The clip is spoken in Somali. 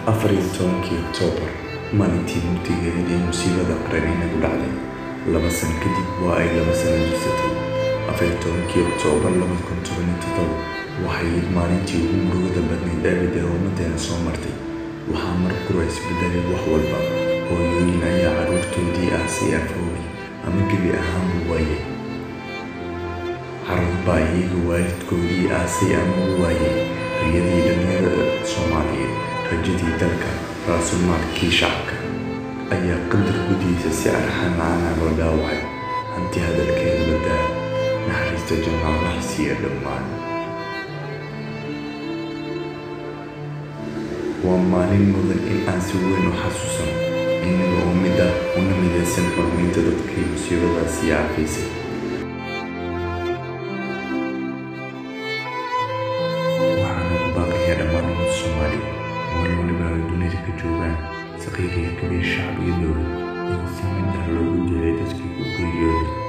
14 Oktoobar maalintii mugdigeedii ee musiibada qarniga ku dhacday 2 sano kadib waa ay 2 sano jirsatay 14 Oktoobar 2017 waxay maalintii ugu murugada badnayd abid ee ummadeena soo martay waxaa mar qura isbedelay wax walba hooyooyin ayaa carruurtoodii aasay afoobay ama gebi ahaanba waayay carruur baa iyaga waalidkoodii aasay ama waayay riyadii dhalinyarada Soomaaliyeed rajadii dalka raasumaalkii shacabka ayaa qadar gudihiisa si arxan aan loo dhaawacay hanti hadalkeeda badaa naxariista jamaalaha siiya dhammaan waa maalin mudan in aan si weyn u xasuusano innaga oo una midaysan xurmaynta dadkii musiibadaasi caafiisay waxaana ku baaqaya dhammaan ummadda Soomaaliyeed meel waliba ay dunida ka joogaan saqiir iyo kabiir shacab iyo dowlad in si mid ah loogu jeeday dadkii ku geeriyooday